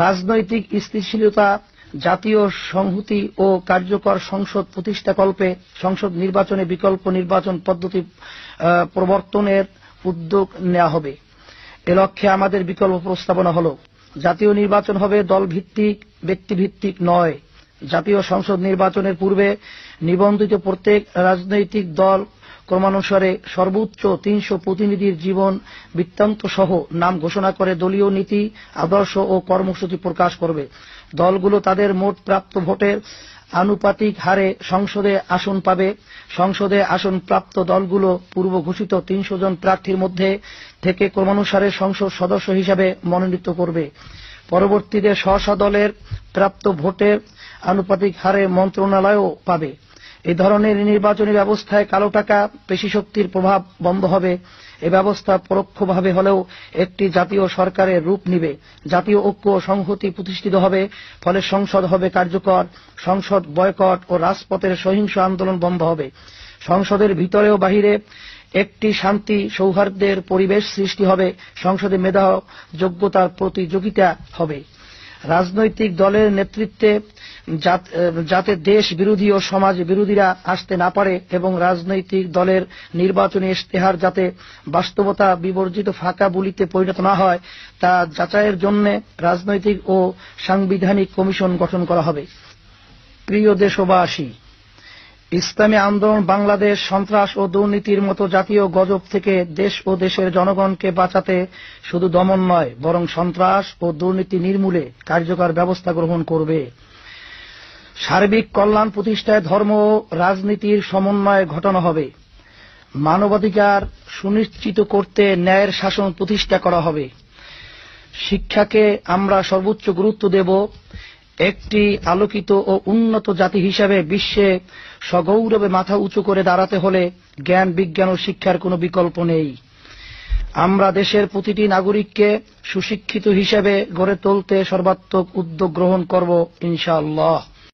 রাজনৈতিক স্থিতিশীলতা, জাতীয় সংহতি ও কার্যকর সংসদ প্রতিষ্ঠাকল্পে সংসদ নির্বাচনে বিকল্প নির্বাচন পদ্ধতি প্রবর্তনের উদ্যোগ নেওয়া হবে। এ লক্ষ্যে আমাদের বিকল্প প্রস্তাবনা হল, জাতীয় নির্বাচন হবে দলভিত্তিক, ব্যক্তিভিত্তিক নয়। জাতীয় সংসদ নির্বাচনের পূর্বে নিবন্ধিত প্রত্যেক রাজনৈতিক দল ক্রমানুসারে সর্বোচ্চ ৩০০ প্রতিনিধির জীবন বৃত্তান্ত সহ নাম ঘোষণা করে দলীয় নীতি, আদর্শ ও কর্মসূচি প্রকাশ করবে। দলগুলো তাদের মোট প্রাপ্ত ভোটের আনুপাতিক হারে সংসদে আসন পাবে। সংসদে আসন প্রাপ্ত দলগুলো পূর্ব ঘোষিত ৩০০ জন প্রার্থীর মধ্যে থেকে ক্রমানুসারে সংসদ সদস্য হিসাবে মনোনীত করবে। পরবর্তীতে স্ব স্ব দলের প্রাপ্ত ভোটের আনুপাতিক হারে মন্ত্রণালয়ও পাবে। এই ধরনের নির্বাচনী ব্যবস্থায় কালো টাকা, পেশিশক্তির প্রভাব বন্ধ হবে। এ ব্যবস্থা পরোক্ষভাবে হলেও একটি জাতীয় সরকারের রূপ নিবে। জাতীয় ঐক্য ও সংহতি প্রতিষ্ঠিত হবে। ফলে সংসদ হবে কার্যকর, সংসদ বয়কট ও রাজপথের সহিংস আন্দোলন বন্ধ হবে। সংসদের ভিতরে ও বাহিরে একটি শান্তি সৌহার্দ্যের পরিবেশ সৃষ্টি হবে। সংসদে মেধা যোগ্যতার প্রতিযোগিতা হবে। রাজনৈতিক দলের নেতৃত্বে যাতে দেশ বিরোধী ও সমাজ বিরোধীরা আসতে না পারে এবং রাজনৈতিক দলের নির্বাচনী ইশতেহার যাতে বাস্তবতা বিবর্জিত ফাঁকা বুলিতে পরিণত না হয়, তা যাচাইয়ের জন্য রাজনৈতিক ও সাংবিধানিক কমিশন গঠন করা হবে। প্রিয় দেশবাসী, ইসলামী আন্দোলন বাংলাদেশ সন্ত্রাস ও দুর্নীতির মতো জাতীয় গজব থেকে দেশ ও দেশের জনগণকে বাঁচাতে শুধু দমন নয়, বরং সন্ত্রাস ও দুর্নীতি নির্মূলে কার্যকর ব্যবস্থা গ্রহণ করবে। সার্বিক কল্যাণ প্রতিষ্ঠায় ধর্ম ও রাজনীতির সমন্বয় ঘটানো হবে। মানবাধিকার সুনিশ্চিত করতে ন্যায়ের শাসন প্রতিষ্ঠা করা হবে। শিক্ষাকে আমরা সর্বোচ্চ গুরুত্ব দেব। একটি আলোকিত ও উন্নত জাতি হিসাবে বিশ্বে সগৌরবে মাথা উঁচু করে দাঁড়াতে হলে জ্ঞান, বিজ্ঞান ও শিক্ষার কোনো বিকল্প নেই। আমরা দেশের প্রতিটি নাগরিককে সুশিক্ষিত হিসেবে গড়ে তুলতে সর্বাত্মক উদ্যোগ গ্রহণ করব, ইনশাআল্লাহ।